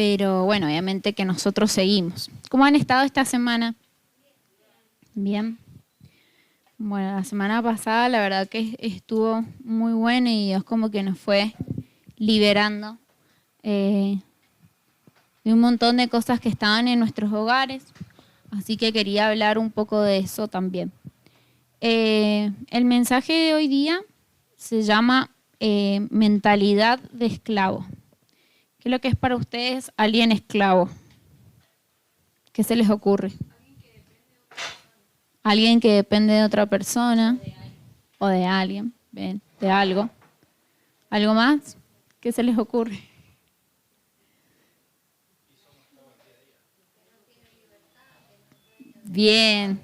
pero bueno, obviamente que nosotros seguimos. ¿Cómo han estado esta semana? Bien. Bueno, la semana pasada la verdad que estuvo muy buena y Dios como que nos fue liberando de un montón de cosas que estaban en nuestros hogares, así que quería hablar un poco de eso también. El mensaje de hoy día se llama mentalidad de esclavo. ¿Qué es lo que es para ustedes alguien esclavo? ¿Qué se les ocurre? Alguien que depende de otra persona o de alguien, ¿ven? De algo. ¿Algo más? ¿Qué se les ocurre? Bien.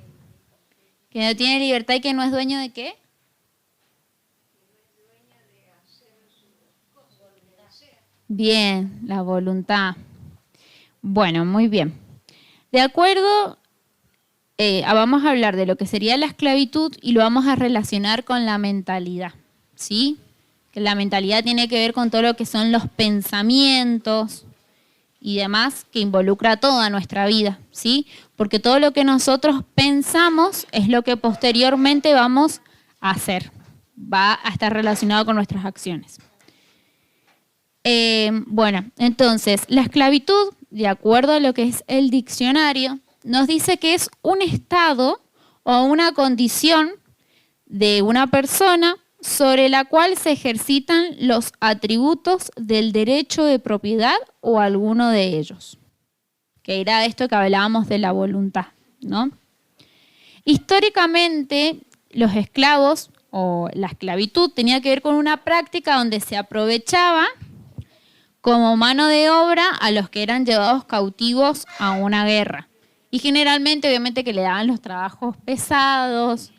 Que no tiene libertad y que no es dueño de qué? Bien, la voluntad. Bueno, muy bien. De acuerdo, vamos a hablar de lo que sería la esclavitud y lo vamos a relacionar con la mentalidad, ¿sí? Que la mentalidad tiene que ver con todo lo que son los pensamientos y demás que involucra toda nuestra vida, ¿sí? Porque todo lo que nosotros pensamos es lo que posteriormente vamos a hacer. Va a estar relacionado con nuestras acciones. Bueno, entonces, la esclavitud, de acuerdo a lo que es el diccionario, nos dice que es un estado o una condición de una persona sobre la cual se ejercitan los atributos del derecho de propiedad o alguno de ellos. Que era esto que hablábamos de la voluntad, ¿no? Históricamente, los esclavos o la esclavitud tenía que ver con una práctica donde se aprovechaba como mano de obra a los que eran llevados cautivos a una guerra. Y generalmente, obviamente, que le daban los trabajos pesados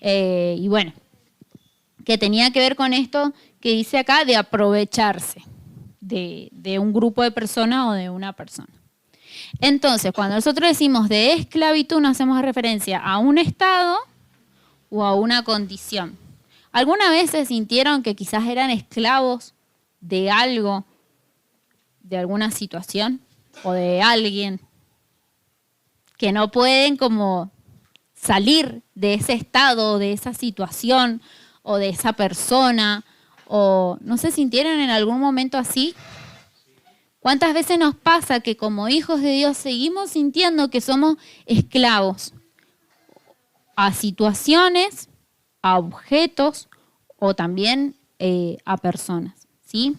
y bueno, que tenía que ver con esto que dice acá de aprovecharse de un grupo de personas o de una persona. Entonces, cuando nosotros decimos de esclavitud, no hacemos referencia a un estado o a una condición. ¿Alguna vez se sintieron que quizás eran esclavos de algo, de alguna situación o de alguien que no pueden como salir de ese estado, de esa situación o de esa persona? ¿O no se sintieron en algún momento así? ¿Cuántas veces nos pasa que como hijos de Dios seguimos sintiendo que somos esclavos a situaciones, a objetos o también a personas? ¿Sí?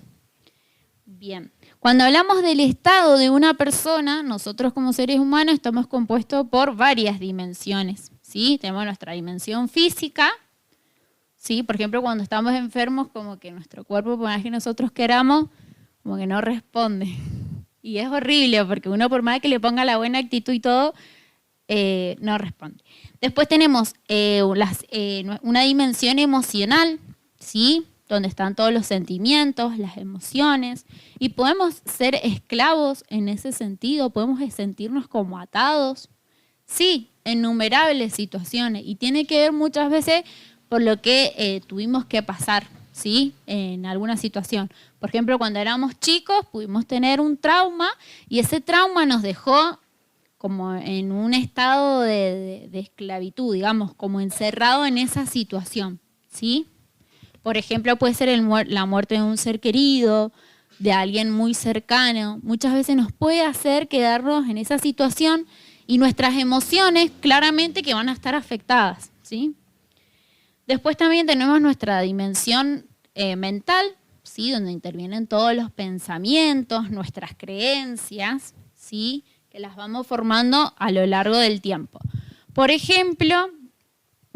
Bien. Cuando hablamos del estado de una persona, nosotros como seres humanos estamos compuestos por varias dimensiones, ¿sí? Tenemos nuestra dimensión física, ¿sí? Por ejemplo, cuando estamos enfermos, como que nuestro cuerpo, por más que nosotros queramos, como que no responde. Y es horrible, porque uno por más que le ponga la buena actitud y todo, no responde. Después tenemos una dimensión emocional, ¿sí? Donde están todos los sentimientos, las emociones, y podemos ser esclavos en ese sentido, podemos sentirnos como atados, sí, en innumerables situaciones, y tiene que ver muchas veces por lo que tuvimos que pasar, ¿sí? En alguna situación. Por ejemplo, cuando éramos chicos pudimos tener un trauma y ese trauma nos dejó como en un estado de esclavitud, digamos, como encerrado en esa situación, ¿sí? Por ejemplo, puede ser la muerte de un ser querido, de alguien muy cercano. Muchas veces nos puede hacer quedarnos en esa situación y nuestras emociones claramente que van a estar afectadas, ¿sí? Después también tenemos nuestra dimensión mental, ¿sí? Donde intervienen todos los pensamientos, nuestras creencias, ¿sí? Que las vamos formando a lo largo del tiempo. Por ejemplo,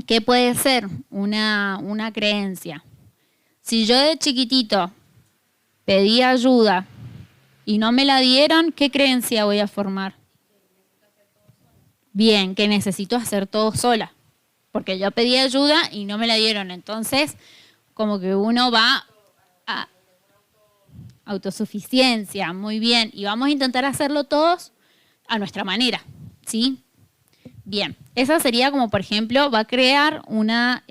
¿qué puede ser una creencia? Si yo de chiquitito pedí ayuda y no me la dieron, ¿qué creencia voy a formar? Bien, que necesito hacer todo sola, porque yo pedí ayuda y no me la dieron. Entonces, como que uno va a autosuficiencia, muy bien, y vamos a intentar hacerlo todos a nuestra manera, ¿sí? Bien, esa sería como, por ejemplo, va a crear una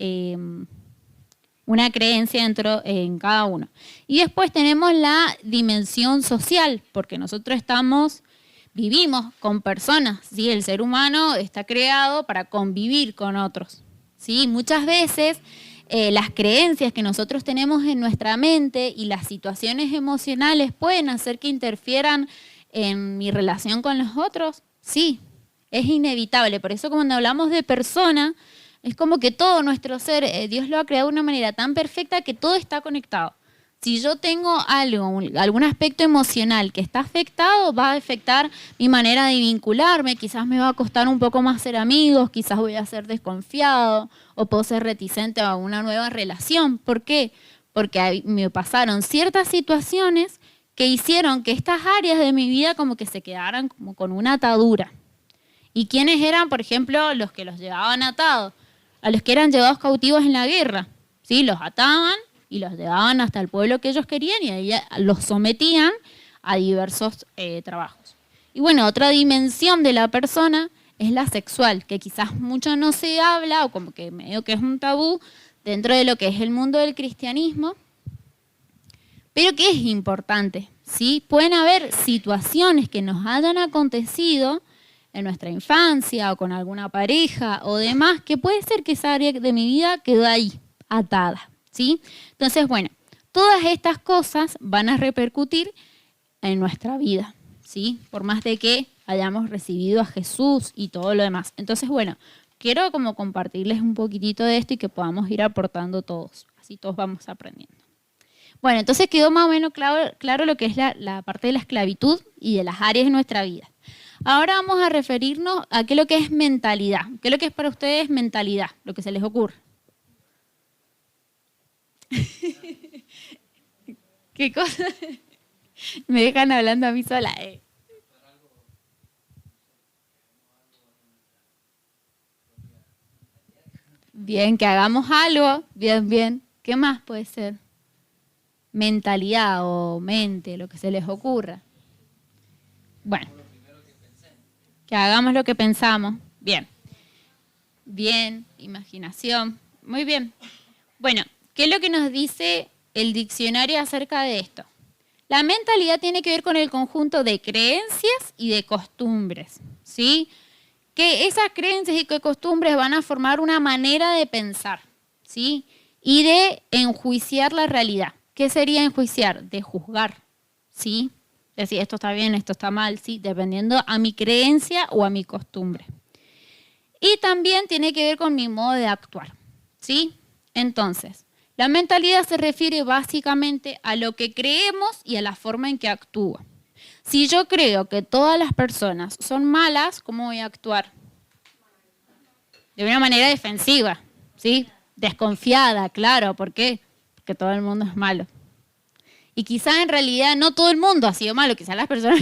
una creencia dentro en cada uno. Y después tenemos la dimensión social, porque nosotros vivimos con personas, ¿sí? El ser humano está creado para convivir con otros, ¿sí? Muchas veces las creencias que nosotros tenemos en nuestra mente y las situaciones emocionales pueden hacer que interfieran en mi relación con los otros. Sí, es inevitable. Por eso cuando hablamos de persona, es como que todo nuestro ser, Dios lo ha creado de una manera tan perfecta que todo está conectado. Si yo tengo algún aspecto emocional que está afectado, va a afectar mi manera de vincularme, quizás me va a costar un poco más ser amigos, quizás voy a ser desconfiado o puedo ser reticente a una nueva relación. ¿Por qué? Porque me pasaron ciertas situaciones que hicieron que estas áreas de mi vida como que se quedaran como con una atadura. ¿Y quiénes eran, por ejemplo, los que los llevaban atados? A los que eran llevados cautivos en la guerra, ¿sí? Los ataban y los llevaban hasta el pueblo que ellos querían y ahí los sometían a diversos trabajos. Y bueno, otra dimensión de la persona es la sexual, que quizás mucho no se habla o como que medio que es un tabú dentro de lo que es el mundo del cristianismo, pero que es importante, ¿sí? Pueden haber situaciones que nos hayan acontecido en nuestra infancia o con alguna pareja o demás, que puede ser que esa área de mi vida quedó ahí, atada, ¿sí? Entonces, bueno, todas estas cosas van a repercutir en nuestra vida, ¿sí? Por más de que hayamos recibido a Jesús y todo lo demás. Entonces, bueno, quiero como compartirles un poquitito de esto y que podamos ir aportando todos, así todos vamos aprendiendo. Bueno, entonces quedó más o menos claro lo que es la parte de la esclavitud y de las áreas de nuestra vida. Ahora vamos a referirnos a qué es lo que es mentalidad. ¿Qué es lo que es para ustedes mentalidad? Lo que se les ocurre. ¿Qué cosa? Me dejan hablando a mí sola. Bien, que hagamos algo. Bien, bien. ¿Qué más puede ser? Mentalidad o mente, lo que se les ocurra. Bueno, que hagamos lo que pensamos. Bien. Bien, imaginación. Muy bien. Bueno, ¿qué es lo que nos dice el diccionario acerca de esto? La mentalidad tiene que ver con el conjunto de creencias y de costumbres, ¿sí? Que esas creencias y costumbres van a formar una manera de pensar, ¿sí? Y de enjuiciar la realidad. ¿Qué sería enjuiciar? De juzgar, ¿sí? Decir, esto está bien, esto está mal, ¿sí? Dependiendo a mi creencia o a mi costumbre. Y también tiene que ver con mi modo de actuar, ¿sí? Entonces, la mentalidad se refiere básicamente a lo que creemos y a la forma en que actúo. Si yo creo que todas las personas son malas, ¿cómo voy a actuar? De una manera defensiva, ¿sí? Desconfiada, claro. ¿Por qué? Porque todo el mundo es malo. Y quizás en realidad no todo el mundo ha sido malo, quizás las personas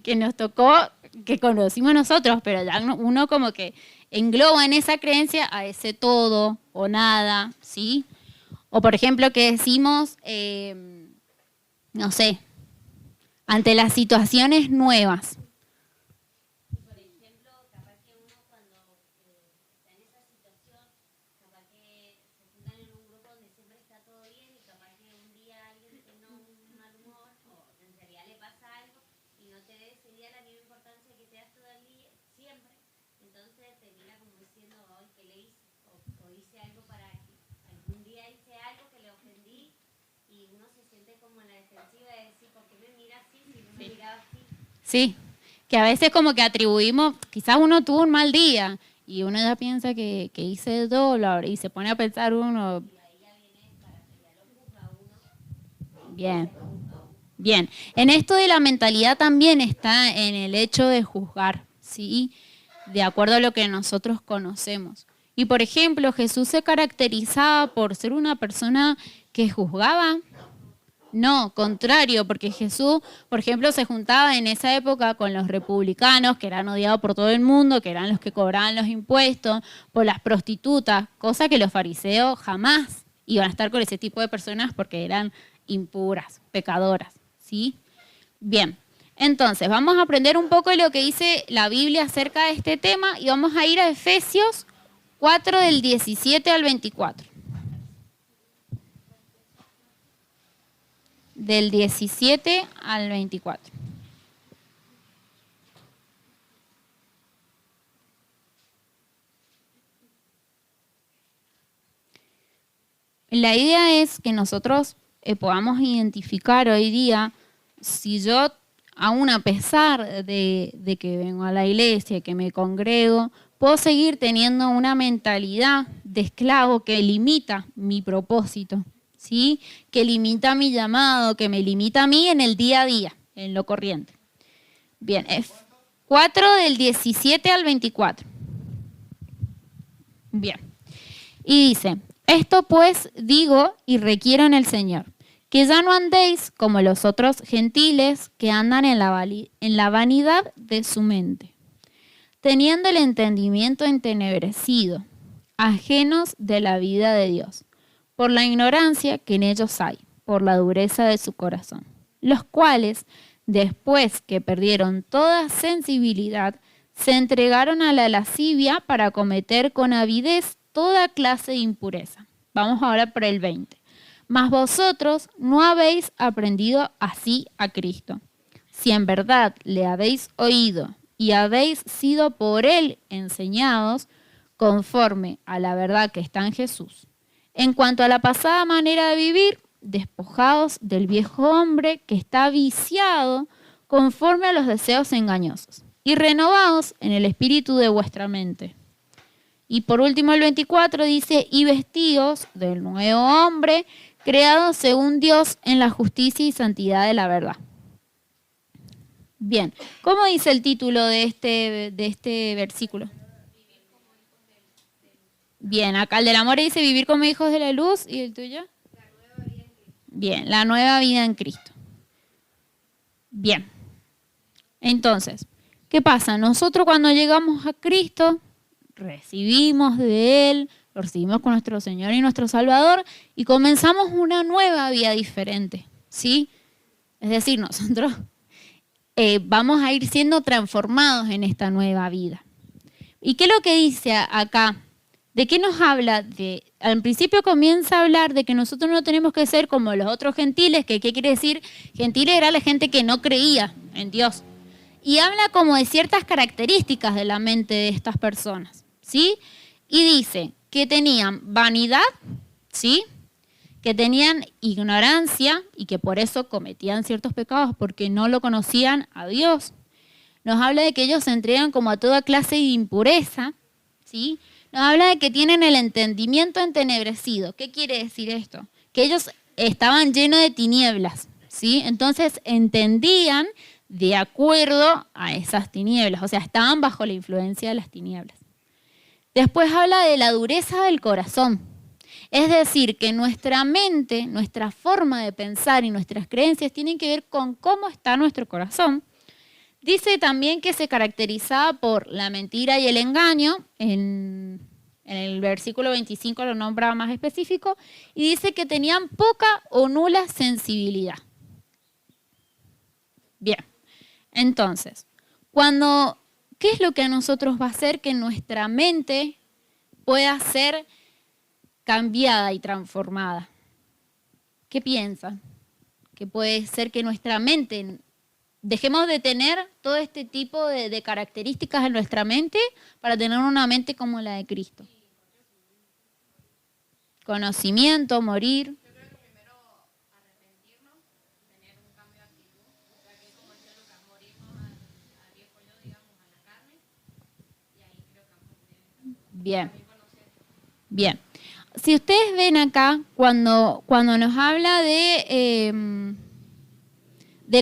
que nos tocó, que conocimos nosotros, pero ya uno como que engloba en esa creencia a ese todo o nada, ¿sí? O por ejemplo que decimos, no sé, ante las situaciones nuevas. Por ejemplo, capaz que uno cuando está en esa situación, capaz que se juntan en un grupo donde siempre está todo bien y capaz que un día alguien tiene un mal humor o en realidad le pasa algo y no te dé ese día la misma importancia que te das todo el día, siempre. Entonces termina como diciendo, hoy que le hice o hice algo para que algún día hice algo que le ofendí y uno se siente como en la defensiva de decir, ¿por qué me mira así si no me miraba así? Sí, que a veces como que atribuimos, quizás uno tuvo un mal día y uno ya piensa que hice $2 y se pone a pensar uno. Bien, bien. En esto de la mentalidad también está en el hecho de juzgar, ¿sí? De acuerdo a lo que nosotros conocemos. Y por ejemplo, Jesús se caracterizaba por ser una persona que juzgaba. No, contrario, porque Jesús, por ejemplo, se juntaba en esa época con los republicanos, que eran odiados por todo el mundo, que eran los que cobraban los impuestos, por las prostitutas, cosa que los fariseos jamás iban a estar con ese tipo de personas porque eran impuras, pecadoras, ¿sí? Bien, entonces vamos a aprender un poco de lo que dice la Biblia acerca de este tema y vamos a ir a Efesios 4 del 17 al 24. del 17 al 24. La idea es que nosotros podamos identificar hoy día si yo, aún a pesar de que vengo a la iglesia, que me congrego, puedo seguir teniendo una mentalidad de esclavo que limita mi propósito, ¿sí? Que limita mi llamado, que me limita a mí en el día a día, en lo corriente. Bien, es 4 del 17 al 24. Bien. Y dice, esto pues digo y requiero en el Señor, que ya no andéis como los otros gentiles que andan en la vanidad de su mente, teniendo el entendimiento entenebrecido, ajenos de la vida de Dios, por la ignorancia que en ellos hay, por la dureza de su corazón, los cuales, después que perdieron toda sensibilidad, se entregaron a la lascivia para cometer con avidez toda clase de impureza. Vamos ahora por el 20. Mas vosotros no habéis aprendido así a Cristo. Si en verdad le habéis oído y habéis sido por él enseñados, conforme a la verdad que está en Jesús. En cuanto a la pasada manera de vivir, despojados del viejo hombre que está viciado conforme a los deseos engañosos, y renovados en el espíritu de vuestra mente. Y por último el 24 dice, y vestidos del nuevo hombre, creado según Dios en la justicia y santidad de la verdad. Bien, ¿cómo dice el título de este versículo? Bien, acá el del amor dice vivir como hijos de la luz, ¿y el tuyo? Bien, la nueva vida en Cristo. Bien, entonces, ¿qué pasa? Nosotros cuando llegamos a Cristo, recibimos de Él, lo recibimos con nuestro Señor y nuestro Salvador y comenzamos una nueva vida diferente, ¿sí? Es decir, nosotros vamos a ir siendo transformados en esta nueva vida. ¿Y qué es lo que dice acá? ¿De qué nos habla? Al principio comienza a hablar de que nosotros no tenemos que ser como los otros gentiles, que ¿qué quiere decir? Gentiles era la gente que no creía en Dios. Y habla como de ciertas características de la mente de estas personas, ¿sí? Y dice que tenían vanidad, ¿sí? Que tenían ignorancia y que por eso cometían ciertos pecados porque no lo conocían a Dios. Nos habla de que ellos se entregan como a toda clase de impureza, ¿sí? Nos habla de que tienen el entendimiento entenebrecido. ¿Qué quiere decir esto? Que ellos estaban llenos de tinieblas, ¿sí? Entonces entendían de acuerdo a esas tinieblas, o sea, estaban bajo la influencia de las tinieblas. Después habla de la dureza del corazón. Es decir, que nuestra mente, nuestra forma de pensar y nuestras creencias tienen que ver con cómo está nuestro corazón. Dice también que se caracterizaba por la mentira y el engaño. En el versículo 25 lo nombra más específico. Y dice que tenían poca o nula sensibilidad. Bien, entonces, ¿qué es lo que a nosotros va a hacer que nuestra mente pueda ser cambiada y transformada? ¿Qué piensan? Que puede ser que nuestra mente, dejemos de tener todo este tipo de características en nuestra mente para tener una mente como la de Cristo. Conocimiento, morir. Yo creo que primero arrepentirnos, tener un cambio de actitud, o sea que como decía Lucas, morirnos al viejo yo, digamos, a la carne, y ahí creo que vamos a tener. Bien. Bien. Si ustedes ven acá, cuando nos habla de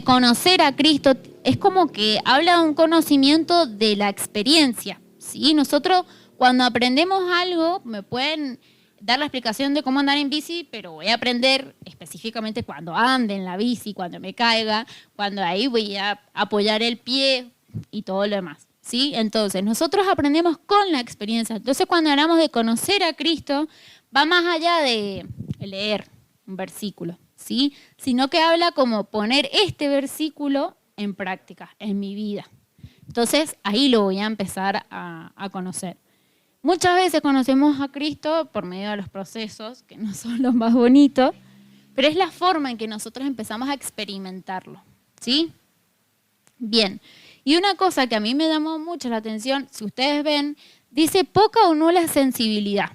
conocer a Cristo, es como que habla de un conocimiento de la experiencia, ¿sí? Nosotros cuando aprendemos algo, me pueden dar la explicación de cómo andar en bici, pero voy a aprender específicamente cuando ande en la bici, cuando me caiga, cuando ahí voy a apoyar el pie y todo lo demás, ¿sí? Entonces, nosotros aprendemos con la experiencia. Entonces, cuando hablamos de conocer a Cristo, va más allá de leer un versículo, ¿sí? Sino que habla como poner este versículo en práctica, en mi vida. Entonces, ahí lo voy a empezar a conocer. Muchas veces conocemos a Cristo por medio de los procesos, que no son los más bonitos, pero es la forma en que nosotros empezamos a experimentarlo, ¿sí? Bien, y una cosa que a mí me llamó mucho la atención, si ustedes ven, dice poca o nula sensibilidad.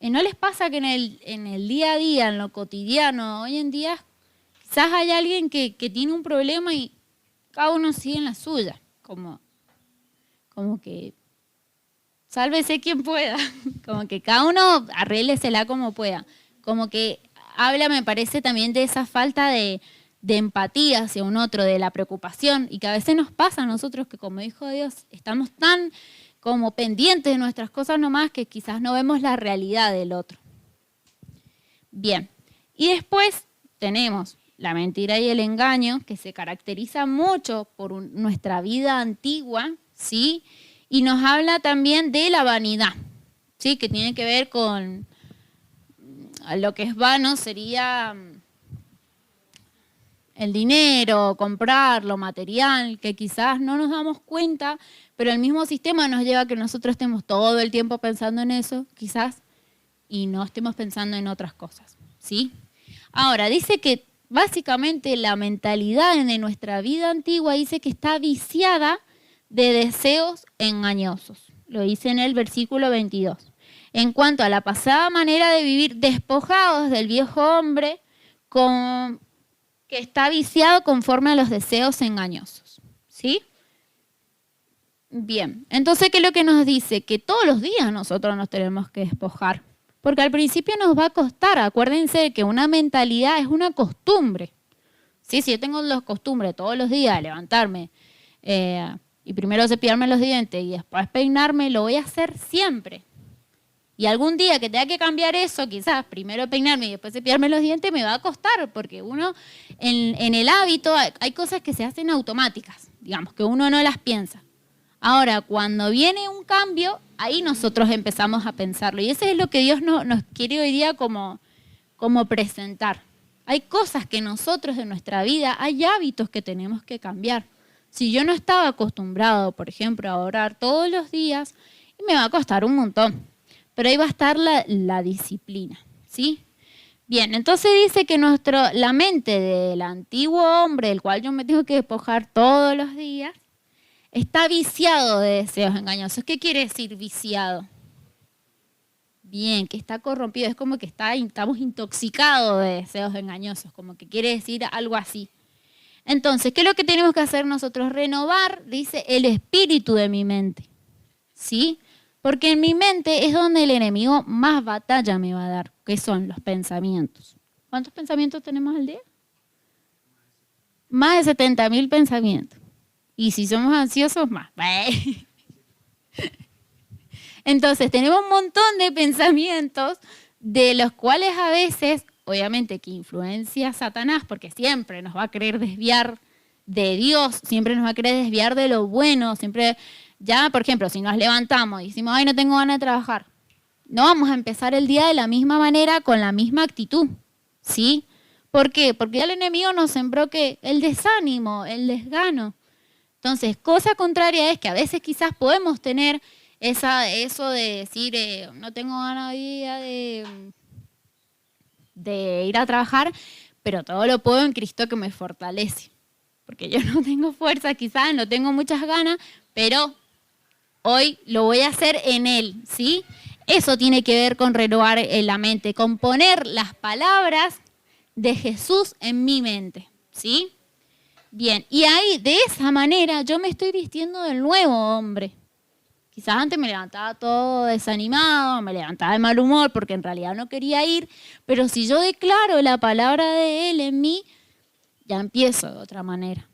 ¿No les pasa que en el día a día, en lo cotidiano, hoy en día, quizás hay alguien que tiene un problema y cada uno sigue en la suya? Como que sálvese quien pueda, como que cada uno arréglesela como pueda. Como que habla, me parece, también de esa falta de empatía hacia un otro, de la preocupación, y que a veces nos pasa a nosotros que como hijos de Dios estamos tan como pendientes de nuestras cosas nomás que quizás no vemos la realidad del otro. Bien, y después tenemos la mentira y el engaño, que se caracteriza mucho por nuestra vida antigua, ¿sí? Y nos habla también de la vanidad, ¿sí? Que tiene que ver con lo que es vano, sería el dinero, comprar lo material, que quizás no nos damos cuenta, pero el mismo sistema nos lleva a que nosotros estemos todo el tiempo pensando en eso, quizás, y no estemos pensando en otras cosas, ¿sí? Ahora, dice que básicamente la mentalidad de nuestra vida antigua dice que está viciada de deseos engañosos. Lo dice en el versículo 22. En cuanto a la pasada manera de vivir, despojados del viejo hombre que está viciado conforme a los deseos engañosos, ¿sí? Bien, entonces, ¿qué es lo que nos dice? Que todos los días nosotros nos tenemos que despojar, porque al principio nos va a costar. Acuérdense que una mentalidad es una costumbre, ¿sí? Si yo tengo la costumbre todos los días de levantarme y primero cepillarme los dientes y después peinarme, lo voy a hacer siempre. Y algún día que tenga que cambiar eso, quizás primero peinarme y después cepillarme los dientes, me va a costar, porque uno en el hábito hay cosas que se hacen automáticas, digamos, que uno no las piensa. Ahora, cuando viene un cambio, ahí nosotros empezamos a pensarlo. Y eso es lo que Dios nos quiere hoy día como presentar. Hay cosas que nosotros en nuestra vida, hay hábitos que tenemos que cambiar. Si yo no estaba acostumbrado, por ejemplo, a orar todos los días, me va a costar un montón. Pero ahí va a estar la disciplina, ¿sí? Bien, entonces dice que la mente del antiguo hombre, del cual yo me tengo que despojar todos los días, está viciado de deseos engañosos. ¿Qué quiere decir viciado? Bien, que está corrompido, es como que estamos intoxicados de deseos engañosos, como que quiere decir algo así. Entonces, ¿qué es lo que tenemos que hacer nosotros? Renovar, dice, el espíritu de mi mente, ¿sí? Porque en mi mente es donde el enemigo más batalla me va a dar, que son los pensamientos. ¿Cuántos pensamientos tenemos al día? Más de 70.000 pensamientos. Y si somos ansiosos, más. Entonces, tenemos un montón de pensamientos de los cuales a veces, obviamente que influencia Satanás, porque siempre nos va a querer desviar de Dios, siempre nos va a querer desviar de lo bueno, siempre, ya, por ejemplo, si nos levantamos y decimos, ay, no tengo ganas de trabajar, no vamos a empezar el día de la misma manera, con la misma actitud, ¿sí? ¿Por qué? Porque ya el enemigo nos sembró que el desánimo, el desgano. Entonces, cosa contraria es que a veces quizás podemos tener eso de decir, no tengo ganas hoy día de ir a trabajar, pero todo lo puedo en Cristo que me fortalece. Porque yo no tengo fuerza, quizás no tengo muchas ganas, pero hoy lo voy a hacer en Él, ¿sí? Eso tiene que ver con renovar la mente, con poner las palabras de Jesús en mi mente, ¿sí? Bien, y ahí, de esa manera, yo me estoy vistiendo del nuevo hombre. Quizás antes me levantaba todo desanimado, me levantaba de mal humor porque en realidad no quería ir, pero si yo declaro la palabra de Él en mí, ya empiezo de otra manera.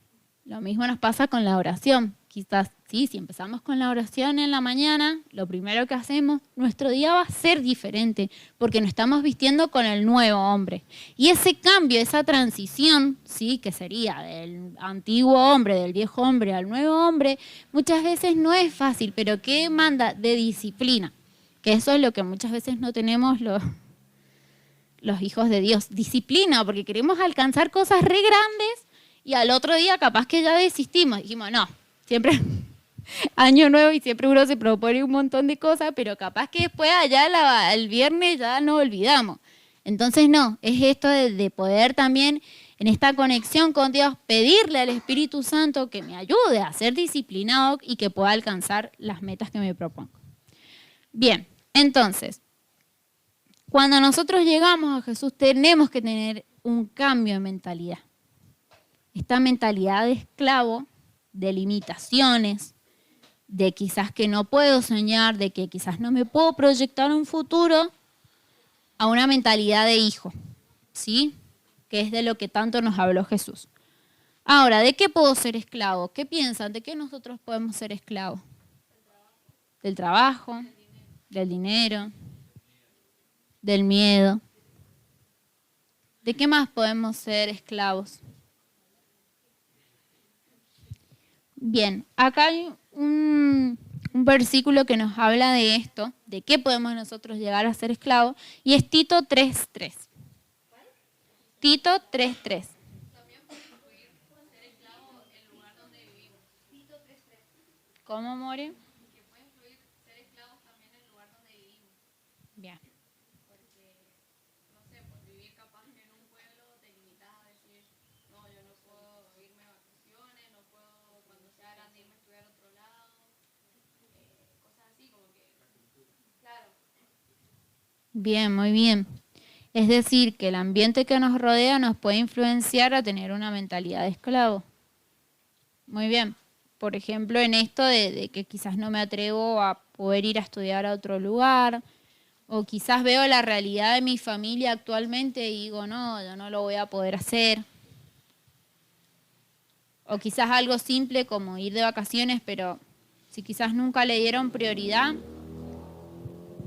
Lo mismo nos pasa con la oración. Quizás, sí, si empezamos con la oración en la mañana, lo primero que hacemos, nuestro día va a ser diferente porque nos estamos vistiendo con el nuevo hombre. Y ese cambio, esa transición, sí, que sería del antiguo hombre, del viejo hombre al nuevo hombre, muchas veces no es fácil, pero ¿qué manda? De disciplina. Que eso es lo que muchas veces no tenemos los hijos de Dios. Disciplina, porque queremos alcanzar cosas re grandes y al otro día capaz que ya desistimos. Dijimos, no, siempre año nuevo y siempre uno se propone un montón de cosas, pero capaz que después allá el viernes ya nos olvidamos. Entonces no, es esto de poder también en esta conexión con Dios pedirle al Espíritu Santo que me ayude a ser disciplinado y que pueda alcanzar las metas que me propongo. Bien, entonces, cuando nosotros llegamos a Jesús tenemos que tener un cambio de mentalidad. Esta mentalidad de esclavo, de limitaciones, de quizás que no puedo soñar, de que quizás no me puedo proyectar un futuro, a una mentalidad de hijo, ¿sí? Que es de lo que tanto nos habló Jesús. Ahora, ¿de qué puedo ser esclavo? ¿Qué piensan? ¿De qué nosotros podemos ser esclavos? Del trabajo, del dinero, del miedo. ¿De qué más podemos ser esclavos? Bien, acá hay un versículo que nos habla de esto, de qué podemos nosotros llegar a ser esclavos, y es Tito 3:3. Tito 3:3. También puede incluir ser esclavo el lugar donde vivimos. Tito 3:3. ¿Cómo, More? Que puede incluir ser esclavos también el lugar donde vivimos. Bien. Porque, no sé, por vivir capaz en un pueblo te limitas a decir, no, yo no puedo irme de vacaciones, no puedo cuando sea grande irme a estudiar a otro lado. Cosas así como que, claro. Bien, muy bien. Es decir, que el ambiente que nos rodea nos puede influenciar a tener una mentalidad de esclavo. Muy bien. Por ejemplo, en esto de que quizás no me atrevo a poder ir a estudiar a otro lugar, o quizás veo la realidad de mi familia actualmente y digo, no, yo no lo voy a poder hacer. O quizás algo simple como ir de vacaciones, pero si quizás nunca le dieron prioridad,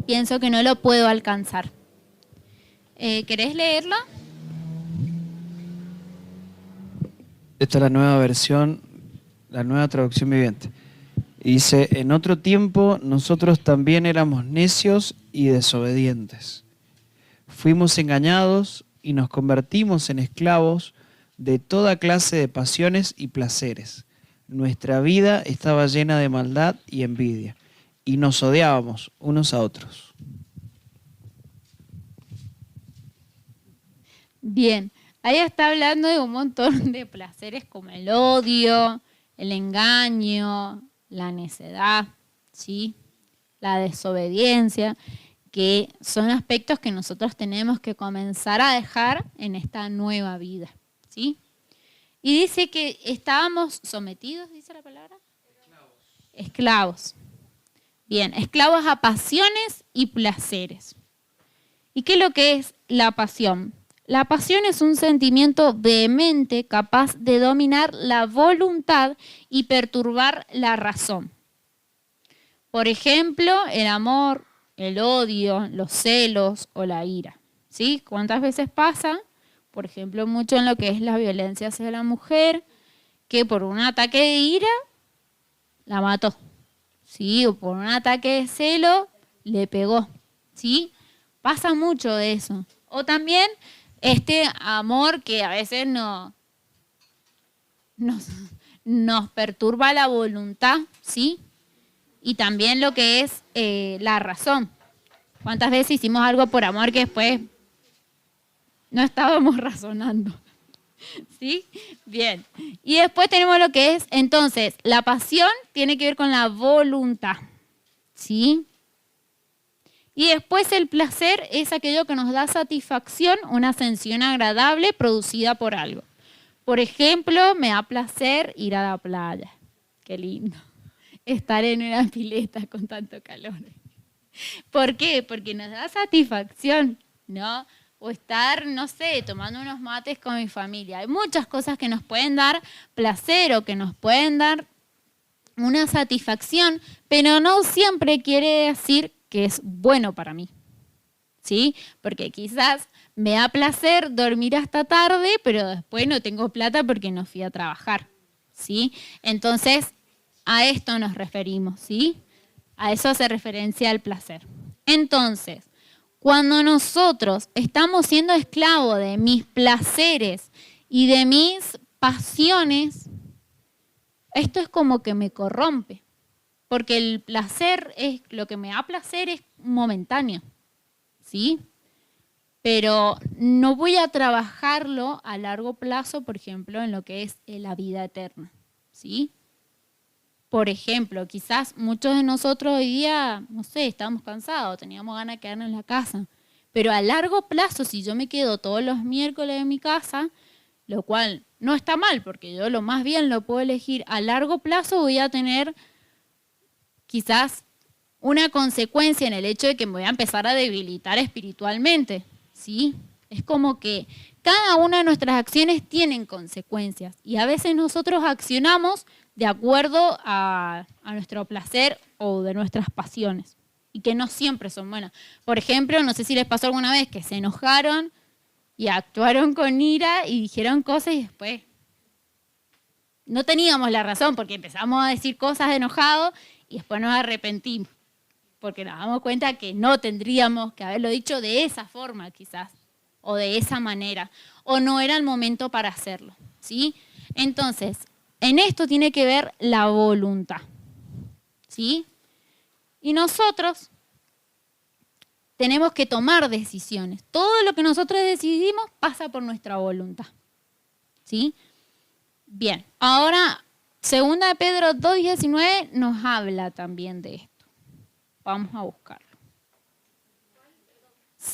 pienso que no lo puedo alcanzar. ¿Querés leerlo? Esta es la nueva versión, la nueva traducción viviente. Y dice, en otro tiempo nosotros también éramos necios y desobedientes. Fuimos engañados y nos convertimos en esclavos de toda clase de pasiones y placeres. Nuestra vida estaba llena de maldad y envidia, y nos odiábamos unos a otros. Bien, ahí está hablando de un montón de placeres como el odio, el engaño, la necedad, ¿sí? La desobediencia, que son aspectos que nosotros tenemos que comenzar a dejar en esta nueva vida, ¿sí? Y dice que estábamos sometidos, dice la palabra. Esclavos. Bien, esclavos a pasiones y placeres. ¿Y qué es lo que es la pasión? La pasión es un sentimiento vehemente capaz de dominar la voluntad y perturbar la razón. Por ejemplo, el amor, el odio, los celos o la ira. ¿Sí? ¿Cuántas veces pasa? Por ejemplo, mucho en lo que es la violencia hacia la mujer, que por un ataque de ira la mató. ¿Sí? O por un ataque de celo le pegó. ¿Sí? Pasa mucho de eso. O también este amor que a veces nos perturba la voluntad, ¿sí? Y también lo que es la razón. ¿Cuántas veces hicimos algo por amor que después no estábamos razonando? ¿Sí? Bien. Y después tenemos lo que es, entonces, la pasión tiene que ver con la voluntad, ¿sí? Y después el placer es aquello que nos da satisfacción, una sensación agradable producida por algo. Por ejemplo, me da placer ir a la playa. Qué lindo. Estar en una pileta con tanto calor. ¿Por qué? Porque nos da satisfacción, ¿no? O estar, no sé, tomando unos mates con mi familia. Hay muchas cosas que nos pueden dar placer o que nos pueden dar una satisfacción, pero no siempre quiere decir que es bueno para mí, ¿sí? Porque quizás me da placer dormir hasta tarde, pero después no tengo plata porque no fui a trabajar, ¿sí? Entonces, a esto nos referimos, ¿sí? A eso hace referencia al placer. Entonces, cuando nosotros estamos siendo esclavos de mis placeres y de mis pasiones, esto es como que me corrompe. Porque el placer es, lo que me da placer es momentáneo, ¿sí? pero no voy a trabajarlo a largo plazo, por ejemplo, en lo que es la vida eterna, ¿sí? Por ejemplo, quizás muchos de nosotros hoy día, no sé, estábamos cansados, teníamos ganas de quedarnos en la casa, pero a largo plazo, si yo me quedo todos los miércoles en mi casa, lo cual no está mal, porque yo lo más bien lo puedo elegir, a largo plazo voy a tener quizás una consecuencia en el hecho de que me voy a empezar a debilitar espiritualmente, ¿sí? Es como que cada una de nuestras acciones tienen consecuencias y a veces nosotros accionamos de acuerdo a nuestro placer o de nuestras pasiones y que no siempre son buenas. Por ejemplo, no sé si les pasó alguna vez que se enojaron y actuaron con ira y dijeron cosas y después no teníamos la razón porque empezamos a decir cosas enojados y después nos arrepentimos porque nos damos cuenta que no tendríamos que haberlo dicho de esa forma quizás o de esa manera o no era el momento para hacerlo, ¿sí? Entonces, en esto tiene que ver la voluntad, ¿sí? Y nosotros tenemos que tomar decisiones. Todo lo que nosotros decidimos pasa por nuestra voluntad, ¿sí? Bien, ahora, 2 de Pedro 2:19 nos habla también de esto. Vamos a buscarlo.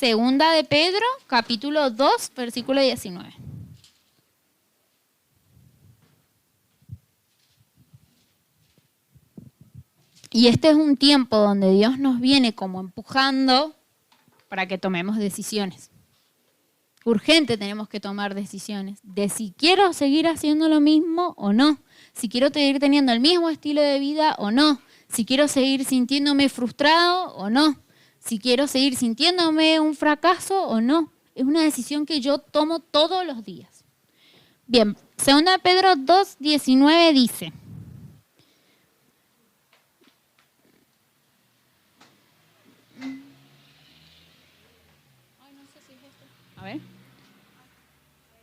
2 de Pedro, capítulo 2, versículo 19. Y este es un tiempo donde Dios nos viene como empujando para que tomemos decisiones. Urgente tenemos que tomar decisiones de si quiero seguir haciendo lo mismo o no, si quiero seguir teniendo el mismo estilo de vida o no, si quiero seguir sintiéndome frustrado o no, si quiero seguir sintiéndome un fracaso o no. Es una decisión que yo tomo todos los días. Bien, 2 de Pedro 2:19 dice: A ver.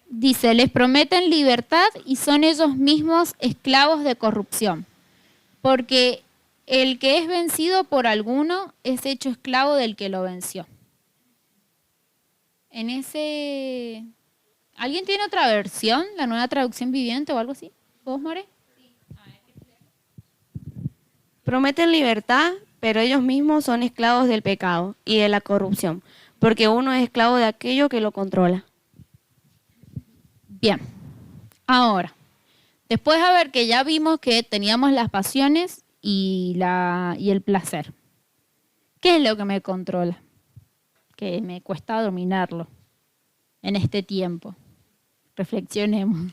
Dice, les prometen libertad y son ellos mismos esclavos de corrupción. Porque el que es vencido por alguno es hecho esclavo del que lo venció. En ese... ¿Alguien tiene otra versión? ¿La nueva traducción viviente o algo así? ¿Vos, More? Prometen libertad, pero ellos mismos son esclavos del pecado y de la corrupción, porque uno es esclavo de aquello que lo controla. Bien, ahora, después de ver que ya vimos que teníamos las pasiones y el placer, ¿qué es lo que me controla? Que me cuesta dominarlo en este tiempo. Reflexionemos.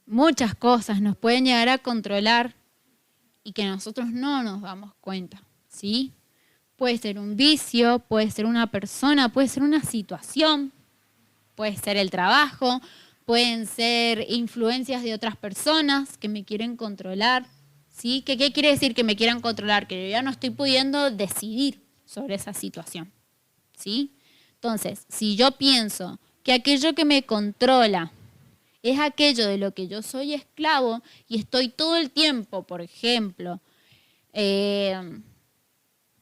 Muchas cosas nos pueden llegar a controlar y que nosotros no nos damos cuenta, ¿sí? Puede ser un vicio, puede ser una persona, puede ser una situación, puede ser el trabajo, pueden ser influencias de otras personas que me quieren controlar, ¿sí? ¿Qué quiere decir que me quieran controlar? Que yo ya no estoy pudiendo decidir sobre esa situación, ¿sí? Entonces, si yo pienso que aquello que me controla es aquello de lo que yo soy esclavo y estoy todo el tiempo, por ejemplo,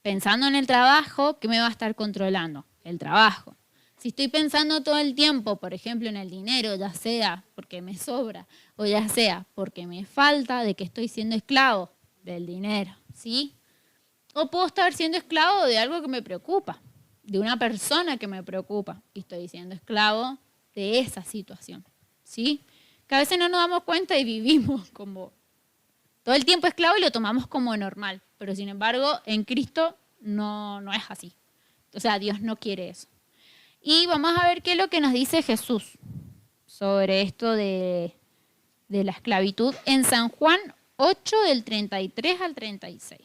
pensando en el trabajo, ¿qué me va a estar controlando? El trabajo. Si estoy pensando todo el tiempo, por ejemplo, en el dinero, ya sea porque me sobra o ya sea porque me falta, de que estoy siendo esclavo del dinero, ¿sí? O puedo estar siendo esclavo de algo que me preocupa, de una persona que me preocupa y estoy siendo esclavo de esa situación, ¿sí? Que a veces no nos damos cuenta y vivimos como todo el tiempo esclavo y lo tomamos como normal, pero sin embargo en Cristo no es así. O sea, Dios no quiere eso. Y vamos a ver qué es lo que nos dice Jesús sobre esto de la esclavitud en San Juan 8, del 33 al 36.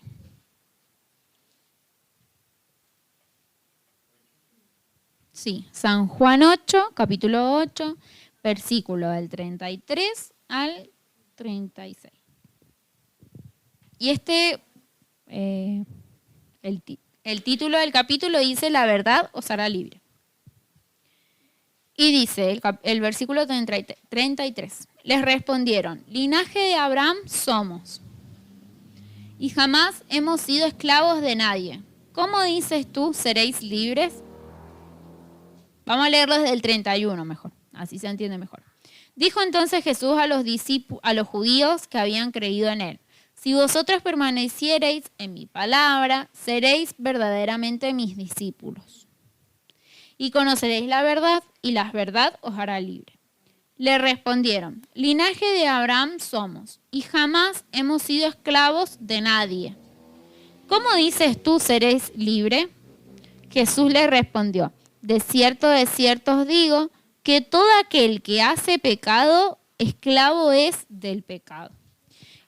Sí, San Juan 8, capítulo 8, versículo del 33 al 36. Y el título del capítulo dice: La verdad os hará libre. Y dice el versículo 33. Les respondieron: linaje de Abraham somos, y jamás hemos sido esclavos de nadie. ¿Cómo dices tú, seréis libres? Vamos a leerlo desde el 31 mejor, así se entiende mejor. Dijo entonces Jesús a los judíos que habían creído en él: si vosotros permaneciereis en mi palabra, seréis verdaderamente mis discípulos. Y conoceréis la verdad, y la verdad os hará libre. Le respondieron: linaje de Abraham somos, y jamás hemos sido esclavos de nadie. ¿Cómo dices tú seréis libre? Jesús le respondió: de cierto os digo, que todo aquel que hace pecado, esclavo es del pecado.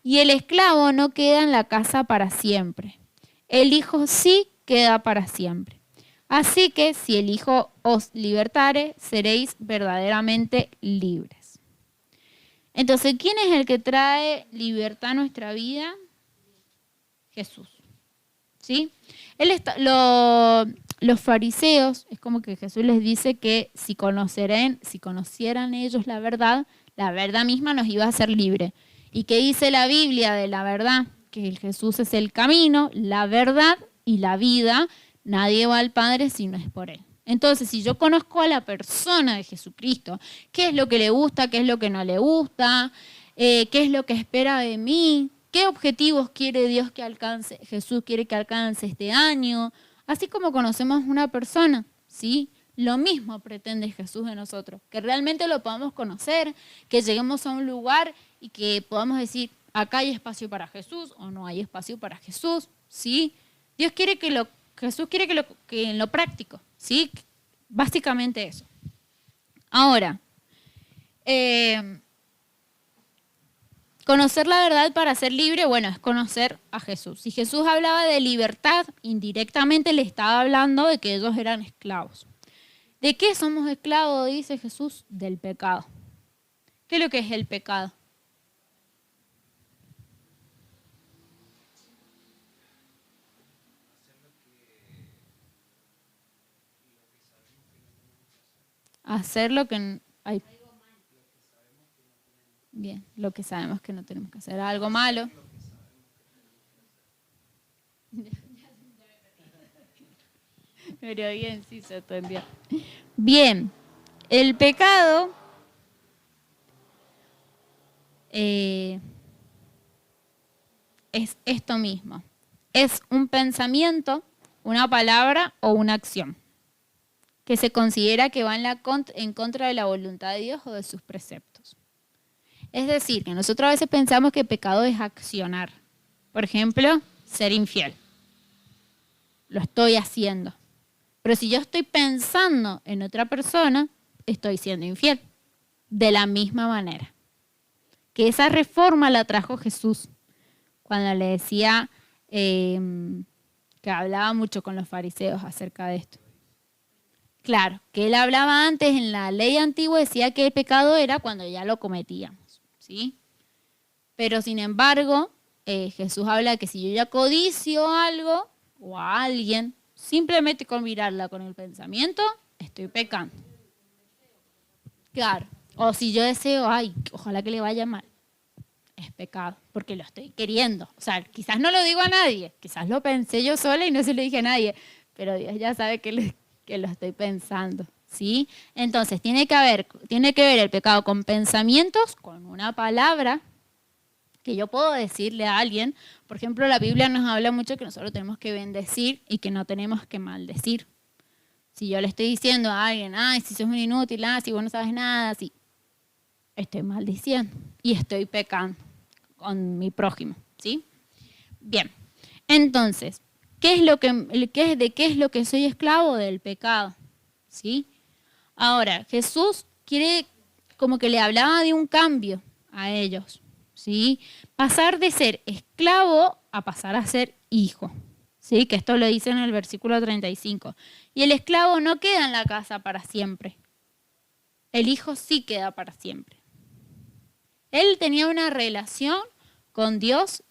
Y el esclavo no queda en la casa para siempre. El Hijo sí queda para siempre. Así que si el Hijo os libertare, seréis verdaderamente libres. Entonces, ¿quién es el que trae libertad a nuestra vida? Jesús. ¿Sí? Los fariseos, es como que Jesús les dice que si conocieran ellos la verdad misma nos iba a hacer libre. ¿Y qué dice la Biblia de la verdad? Que Jesús es el camino, la verdad y la vida. Nadie va al Padre si no es por Él. Entonces, si yo conozco a la persona de Jesucristo, qué es lo que le gusta, qué es lo que no le gusta, qué es lo que espera de mí, qué objetivos quiere Dios que alcance, Jesús quiere que alcance este año, así como conocemos una persona, ¿sí? Lo mismo pretende Jesús de nosotros, que realmente lo podamos conocer, que lleguemos a un lugar y que podamos decir, acá hay espacio para Jesús o no hay espacio para Jesús, ¿sí? Jesús quiere que en lo práctico, ¿sí? Básicamente eso. Ahora, conocer la verdad para ser libre, bueno, es conocer a Jesús. Si Jesús hablaba de libertad, indirectamente le estaba hablando de que ellos eran esclavos. ¿De qué somos esclavos? Dice Jesús, del pecado. ¿Qué es lo que es el pecado? Hacer lo que... Ay. Bien, lo que sabemos que no tenemos que hacer. Algo malo. Pero bien, sí se entendió. Bien, el pecado es esto mismo. Es un pensamiento, una palabra o una acción que se considera que va en contra de la voluntad de Dios o de sus preceptos. Es decir, que nosotros a veces pensamos que pecado es accionar. Por ejemplo, ser infiel. Lo estoy haciendo. Pero si yo estoy pensando en otra persona, estoy siendo infiel. De la misma manera. Que esa reforma la trajo Jesús. Cuando le decía que hablaba mucho con los fariseos acerca de esto. Claro, que él hablaba antes en la ley antigua, decía que el pecado era cuando ya lo cometíamos, ¿sí? Pero sin embargo, Jesús habla de que si yo ya codicio algo o a alguien, simplemente con mirarla con el pensamiento, estoy pecando. Claro, o si yo deseo, ay, ojalá que le vaya mal, es pecado, porque lo estoy queriendo. O sea, quizás no lo digo a nadie, quizás lo pensé yo sola y no se lo dije a nadie, pero Dios ya sabe que lo estoy pensando, ¿sí? Entonces, tiene que ver el pecado con pensamientos, con una palabra que yo puedo decirle a alguien. Por ejemplo, la Biblia nos habla mucho que nosotros tenemos que bendecir y que no tenemos que maldecir. Si yo le estoy diciendo a alguien, ay, si sos un inútil, si vos no sabes nada, sí, estoy maldiciendo y estoy pecando con mi prójimo, ¿sí? Bien, entonces, ¿de qué es lo que soy esclavo? Del pecado, ¿sí? Ahora, Jesús como que le hablaba de un cambio a ellos, ¿sí? Pasar de ser esclavo a pasar a ser hijo, ¿sí? Que esto lo dice en el versículo 35. Y el esclavo no queda en la casa para siempre. El hijo sí queda para siempre. Él tenía una relación con Dios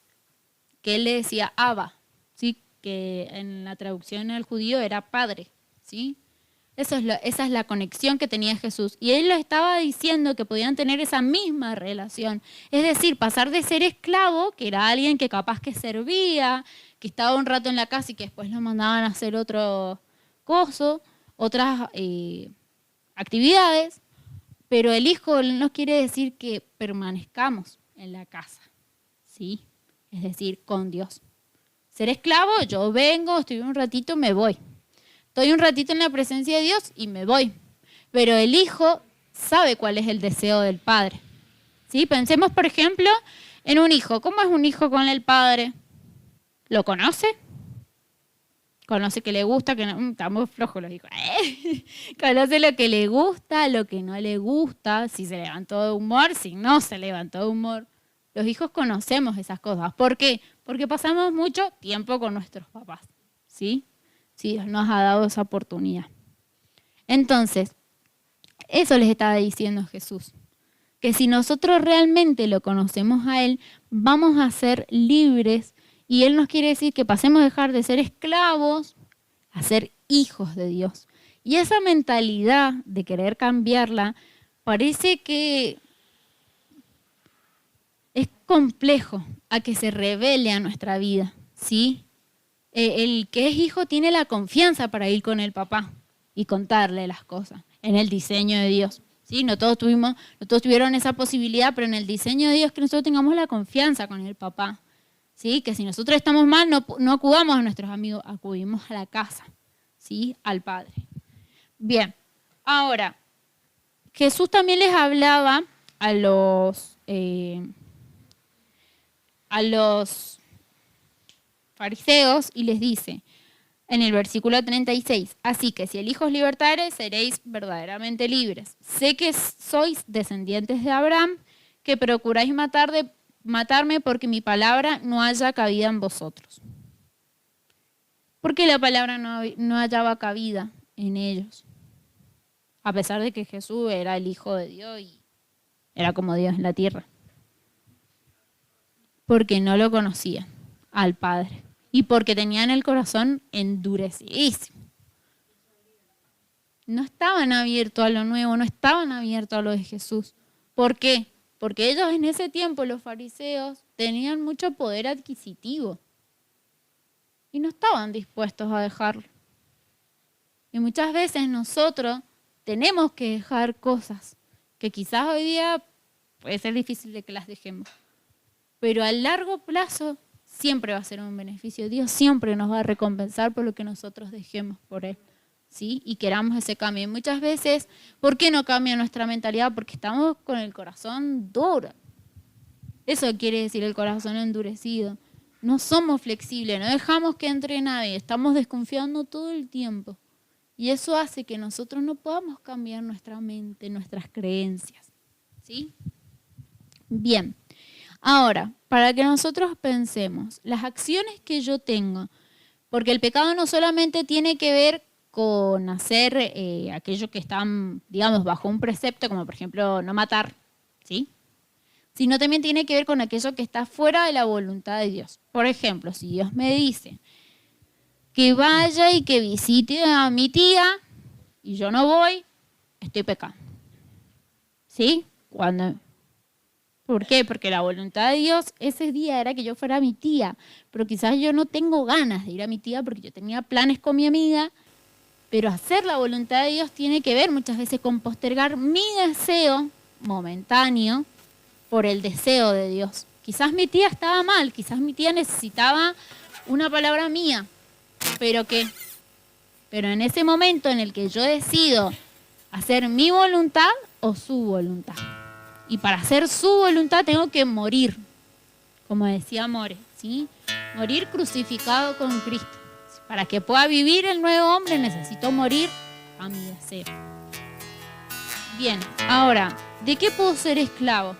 que él le decía Abba, ¿sí? Que en la traducción al judío era padre, ¿sí? Esa es la conexión que tenía Jesús. Y él lo estaba diciendo que podían tener esa misma relación. Es decir, pasar de ser esclavo, que era alguien que capaz que servía, que estaba un rato en la casa y que después lo mandaban a hacer otro coso, otras actividades, pero el hijo no quiere decir que permanezcamos en la casa, ¿sí? Es decir, con Dios. Ser esclavo, yo vengo, estoy un ratito, me voy. Estoy un ratito en la presencia de Dios y me voy. Pero el hijo sabe cuál es el deseo del padre, ¿sí? Pensemos, por ejemplo, en un hijo. ¿Cómo es un hijo con el padre? ¿Lo conoce? Conoce que le gusta, que no, está muy flojo los hijos. Conoce lo que le gusta, lo que no le gusta, si se levantó de humor, si no se levantó de humor. Los hijos conocemos esas cosas. ¿Por qué? Porque pasamos mucho tiempo con nuestros papás, ¿sí? Sí, Dios nos ha dado esa oportunidad. Entonces, eso les estaba diciendo Jesús. Que si nosotros realmente lo conocemos a Él, vamos a ser libres. Y Él nos quiere decir que pasemos a dejar de ser esclavos a ser hijos de Dios. Y esa mentalidad de querer cambiarla parece que es complejo a que se revele a nuestra vida, ¿sí? El que es hijo tiene la confianza para ir con el papá y contarle las cosas en el diseño de Dios. ¿Sí? No todos tuvieron esa posibilidad, pero en el diseño de Dios que nosotros tengamos la confianza con el papá. ¿Sí? Que si nosotros estamos mal, no acudamos a nuestros amigos, acudimos a la casa, ¿sí? Al Padre. Bien, ahora, Jesús también les hablaba a los fariseos y les dice en el versículo 36, así que si el Hijo os libertare, seréis verdaderamente libres. Sé que sois descendientes de Abraham, que procuráis matarme porque mi palabra no haya cabida en vosotros. Porque la palabra no hallaba cabida en ellos. A pesar de que Jesús era el Hijo de Dios y era como Dios en la tierra. Porque no lo conocían al Padre. Y porque tenían el corazón endurecidísimo. No estaban abiertos a lo nuevo, no estaban abiertos a lo de Jesús. ¿Por qué? Porque ellos en ese tiempo, los fariseos, tenían mucho poder adquisitivo. Y no estaban dispuestos a dejarlo. Y muchas veces nosotros tenemos que dejar cosas que quizás hoy día puede ser difícil de que las dejemos. Pero a largo plazo siempre va a ser un beneficio. Dios siempre nos va a recompensar por lo que nosotros dejemos por Él, ¿sí? Y queramos ese cambio. Y muchas veces, ¿por qué no cambia nuestra mentalidad? Porque estamos con el corazón duro. Eso quiere decir el corazón endurecido. No somos flexibles, no dejamos que entre nadie, estamos desconfiando todo el tiempo. Y eso hace que nosotros no podamos cambiar nuestra mente, nuestras creencias, ¿sí? Bien. Ahora, para que nosotros pensemos, las acciones que yo tengo, porque el pecado no solamente tiene que ver con hacer aquello que están, digamos, bajo un precepto, como por ejemplo no matar, ¿sí? Sino también tiene que ver con aquello que está fuera de la voluntad de Dios. Por ejemplo, si Dios me dice que vaya y que visite a mi tía y yo no voy, estoy pecando, ¿sí? ¿Por qué? Porque la voluntad de Dios ese día era que yo fuera a mi tía, pero quizás yo no tengo ganas de ir a mi tía porque yo tenía planes con mi amiga, pero hacer la voluntad de Dios tiene que ver muchas veces con postergar mi deseo momentáneo por el deseo de Dios. Quizás mi tía estaba mal, quizás mi tía necesitaba una palabra mía, pero en ese momento en el que yo decido hacer mi voluntad o su voluntad. Y para hacer su voluntad tengo que morir, como decía More, ¿sí? Morir crucificado con Cristo. Para que pueda vivir el nuevo hombre necesito morir a mi deseo. Bien, ahora, ¿de qué puedo ser esclavo?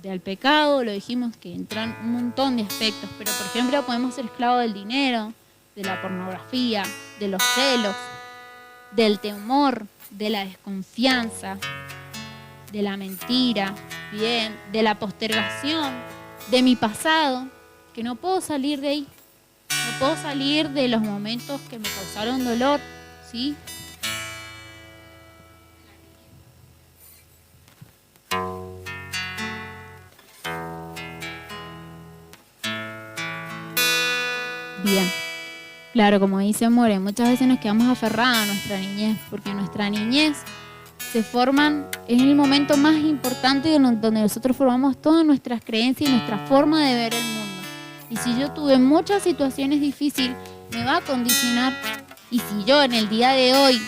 Del pecado, lo dijimos que entran un montón de aspectos, pero por ejemplo podemos ser esclavos del dinero, de la pornografía, de los celos, del temor, de la desconfianza, de la mentira, bien, de la postergación, de mi pasado, que no puedo salir de ahí, no puedo salir de los momentos que me causaron dolor, ¿sí? Bien, claro, como dice More, muchas veces nos quedamos aferrados a nuestra niñez, porque nuestra niñez se forman, es el momento más importante donde nosotros formamos todas nuestras creencias y nuestra forma de ver el mundo. Y si yo tuve muchas situaciones difíciles, me va a condicionar. Y si yo en el día de hoy,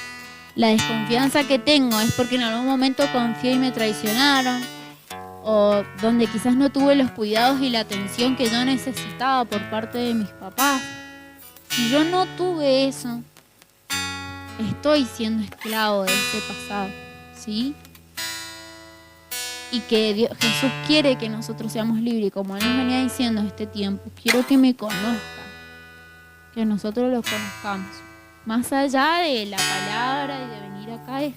la desconfianza que tengo es porque en algún momento confié y me traicionaron, o donde quizás no tuve los cuidados y la atención que yo necesitaba por parte de mis papás. Si yo no tuve eso, estoy siendo esclavo de ese pasado, ¿sí? Y que Jesús quiere que nosotros seamos libres, como Él nos venía diciendo este tiempo. Quiero que me conozcan, que nosotros lo conozcamos. Más allá de la palabra y de venir acá, es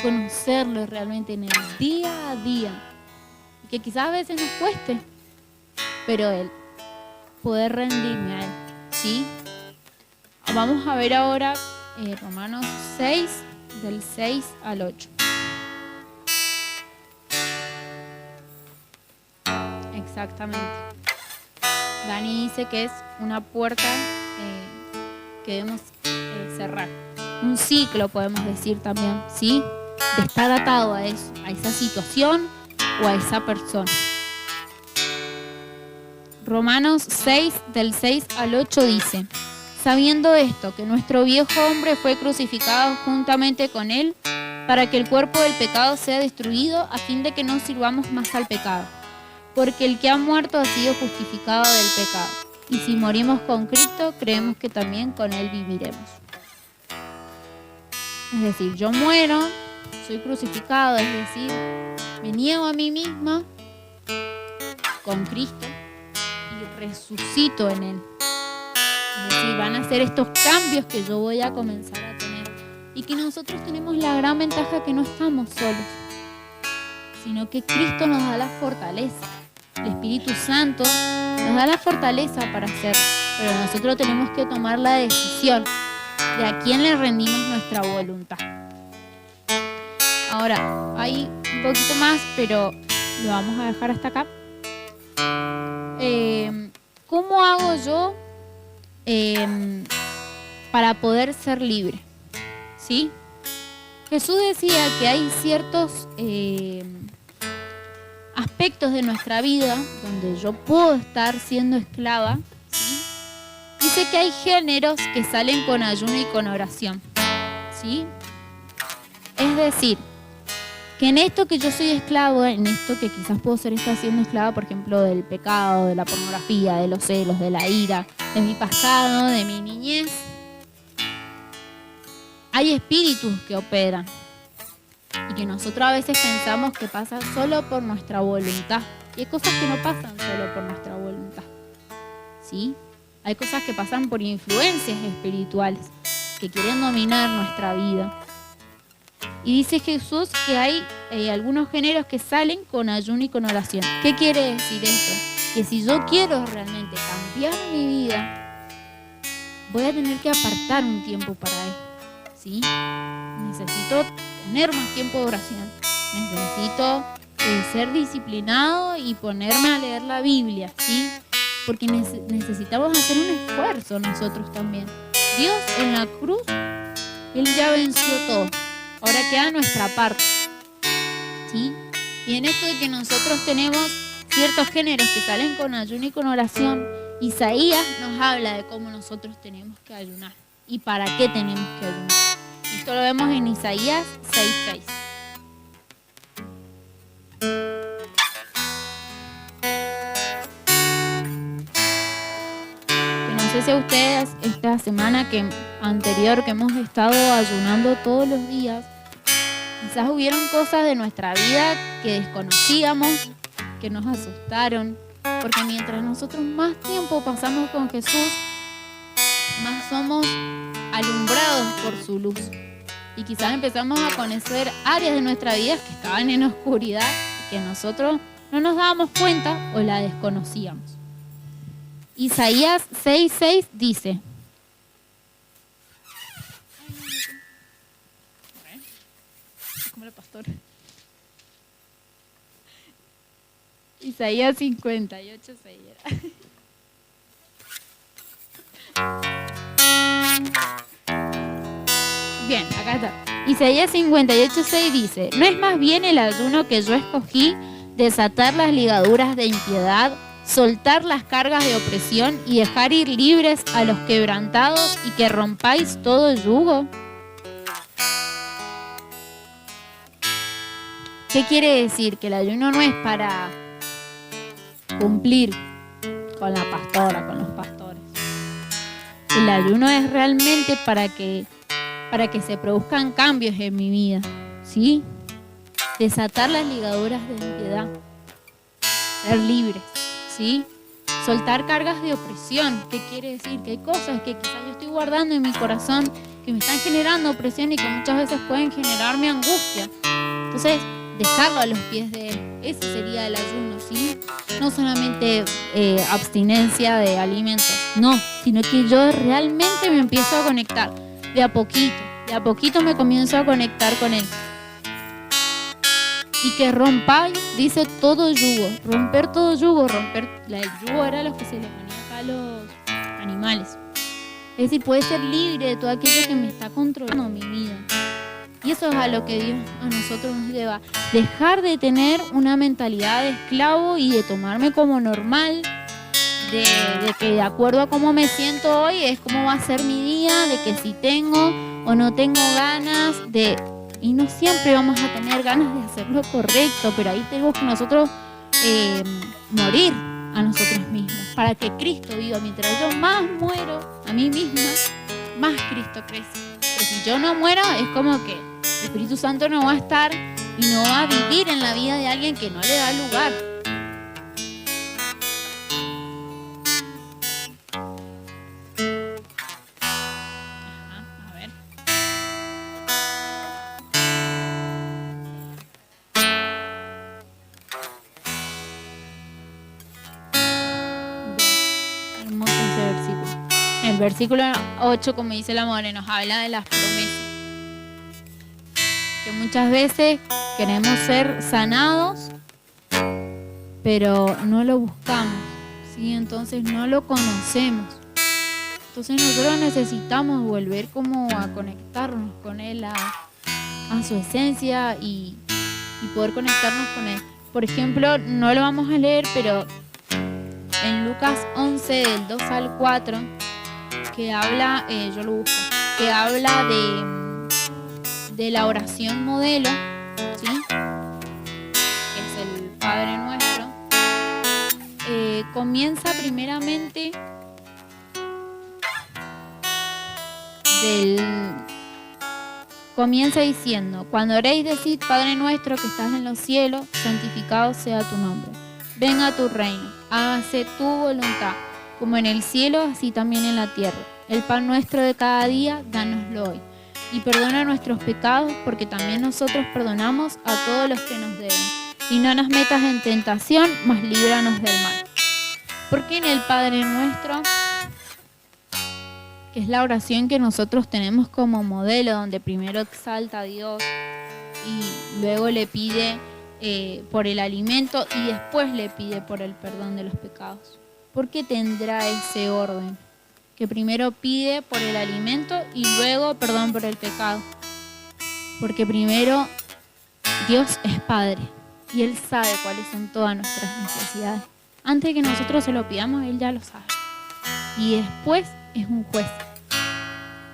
conocerlo realmente en el día a día. Y que quizás a veces nos cueste, pero Él, poder rendirme a Él, ¿sí? Vamos a ver ahora Romanos 6, del 6 al 8. Exactamente. Dani dice que es una puerta que debemos cerrar. Un ciclo, podemos decir también, ¿sí? De estar atado a eso, a esa situación o a esa persona. Romanos 6, del 6 al 8 dice: sabiendo esto, que nuestro viejo hombre fue crucificado juntamente con él, para que el cuerpo del pecado sea destruido, a fin de que no sirvamos más al pecado. Porque el que ha muerto ha sido justificado del pecado. Y si morimos con Cristo, creemos que también con Él viviremos. Es decir, yo muero, soy crucificado, es decir, me niego a mí misma con Cristo y resucito en Él. Es decir, van a ser estos cambios que yo voy a comenzar a tener. Y que nosotros tenemos la gran ventaja que no estamos solos, sino que Cristo nos da la fortaleza. El Espíritu Santo nos da la fortaleza para hacerlo, pero nosotros tenemos que tomar la decisión de a quién le rendimos nuestra voluntad. Ahora, hay un poquito más, pero lo vamos a dejar hasta acá. ¿Cómo hago yo para poder ser libre? ¿Sí? Jesús decía que hay ciertos aspectos de nuestra vida donde yo puedo estar siendo esclava, ¿sí? Dice que hay géneros que salen con ayuno y con oración, ¿sí? Es decir, que en esto que yo soy esclavo, en esto que quizás puedo estar siendo esclava, por ejemplo, del pecado, de la pornografía, de los celos, de la ira, de mi pasado, de mi niñez, hay espíritus que operan. Y que nosotros a veces pensamos que pasa solo por nuestra voluntad. Y hay cosas que no pasan solo por nuestra voluntad, ¿sí? Hay cosas que pasan por influencias espirituales que quieren dominar nuestra vida. Y dice Jesús que hay algunos géneros que salen con ayuno y con oración. ¿Qué quiere decir esto? Que si yo quiero realmente cambiar mi vida, voy a tener que apartar un tiempo para Él, ¿sí? Necesito tener más tiempo de oración. Necesito ser disciplinado y ponerme a leer la Biblia, ¿sí? Porque necesitamos hacer un esfuerzo nosotros también. Dios en la cruz, Él ya venció todo. Ahora queda nuestra parte, ¿sí? Y en esto de que nosotros tenemos ciertos géneros que salen con ayuno y con oración, Isaías nos habla de cómo nosotros tenemos que ayunar y para qué tenemos que ayunar. Esto lo vemos en Isaías 6:6. Que no sé si a ustedes esta semana anterior que hemos estado ayunando todos los días, quizás hubieron cosas de nuestra vida que desconocíamos, que nos asustaron, porque mientras nosotros más tiempo pasamos con Jesús, más somos alumbrados por su luz. Y quizás empezamos a conocer áreas de nuestra vida que estaban en oscuridad, que nosotros no nos dábamos cuenta o la desconocíamos. Isaías 6:6 dice: como el pastor. Isaías 58:6 era. Bien, acá está. Isaías 58:6 dice: ¿no es más bien el ayuno que yo escogí, desatar las ligaduras de impiedad, soltar las cargas de opresión y dejar ir libres a los quebrantados y que rompáis todo yugo? ¿Qué quiere decir? Que el ayuno no es para cumplir con la pastora, con los pastores. El ayuno es realmente para que se produzcan cambios en mi vida, ¿sí? Desatar las ligaduras de impiedad, ser libres, ¿sí? Soltar cargas de opresión. ¿Qué quiere decir? Que hay cosas que quizás yo estoy guardando en mi corazón que me están generando opresión y que muchas veces pueden generarme angustia. Entonces, dejarlo a los pies de Él. Ese sería el ayuno, ¿sí? No solamente abstinencia de alimentos, no, sino que yo realmente me empiezo a conectar de a poquito me comienzo a conectar con Él. Y que rompáis, dice, todo yugo, romper todo yugo, el yugo era lo que se le ponía acá a los animales. Es decir, poder ser libre de todo aquello que me está controlando mi vida. Y eso es a lo que Dios a nosotros nos lleva. Dejar de tener una mentalidad de esclavo y de tomarme como normal, de que de acuerdo a cómo me siento hoy es cómo va a ser mi día, de que si tengo o no tengo ganas de... Y no siempre vamos a tener ganas de hacer lo correcto, pero ahí tenemos que nosotros morir a nosotros mismos para que Cristo viva. Mientras yo más muero a mí misma, más Cristo crece. Pero si yo no muero, es como que el Espíritu Santo no va a estar y no va a vivir en la vida de alguien que no le da lugar. A ver. Hermoso ese versículo. El versículo 8, como dice la More, nos habla de las promesas. Que muchas veces queremos ser sanados, pero no lo buscamos, ¿sí? Entonces no lo conocemos. Entonces nosotros necesitamos volver como a conectarnos con Él, a su esencia y poder conectarnos con Él. Por ejemplo, no lo vamos a leer, pero en Lucas 11, del 2 al 4, que habla, yo lo busco, que habla de la oración modelo, ¿sí? Que es el Padre Nuestro. Comienza primeramente comienza diciendo: cuando oréis, decid: Padre nuestro que estás en los cielos, santificado sea tu nombre. Venga tu reino, hágase tu voluntad, como en el cielo, así también en la tierra. El pan nuestro de cada día, dánoslo hoy. Y perdona nuestros pecados, porque también nosotros perdonamos a todos los que nos deben. Y no nos metas en tentación, mas líbranos del mal. Porque en el Padre Nuestro, que es la oración que nosotros tenemos como modelo, donde primero exalta a Dios y luego le pide por el alimento y después le pide por el perdón de los pecados. ¿Por qué tendrá ese orden? Que primero pide por el alimento y luego perdón por el pecado. Porque primero Dios es Padre y Él sabe cuáles son todas nuestras necesidades. Antes de que nosotros se lo pidamos, Él ya lo sabe. Y después es un juez,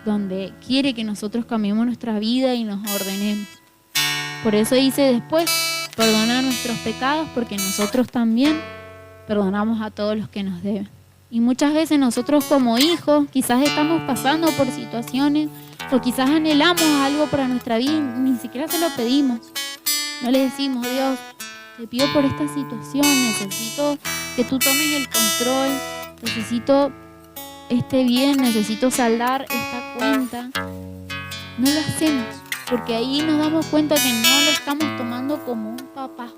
donde quiere que nosotros cambiemos nuestra vida y nos ordenemos. Por eso dice después: perdona nuestros pecados, porque nosotros también perdonamos a todos los que nos deben. Y muchas veces nosotros como hijos quizás estamos pasando por situaciones o quizás anhelamos algo para nuestra vida y ni siquiera se lo pedimos. No le decimos: Dios, te pido por esta situación, necesito que tú tomes el control, necesito este bien, necesito saldar esta cuenta. No lo hacemos, porque ahí nos damos cuenta que no lo estamos tomando como un papá,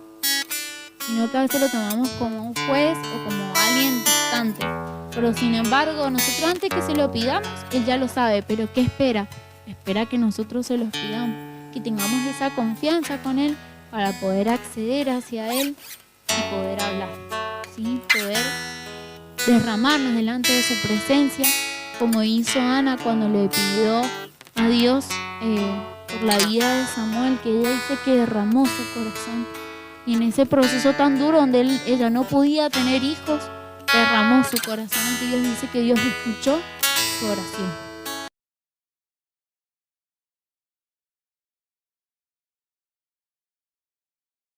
sino que a veces lo tomamos como un juez o como alguien distante. Pero sin embargo, nosotros antes que se lo pidamos, Él ya lo sabe. Pero ¿qué espera? Espera que nosotros se los pidamos, que tengamos esa confianza con Él para poder acceder hacia Él y poder hablar, ¿sí? Poder derramarnos delante de su presencia, como hizo Ana cuando le pidió a Dios por la vida de Samuel, que ella dice que derramó su corazón. Y en ese proceso tan duro donde ella no podía tener hijos, derramó su corazón ante Dios. Dice que Dios escuchó su oración.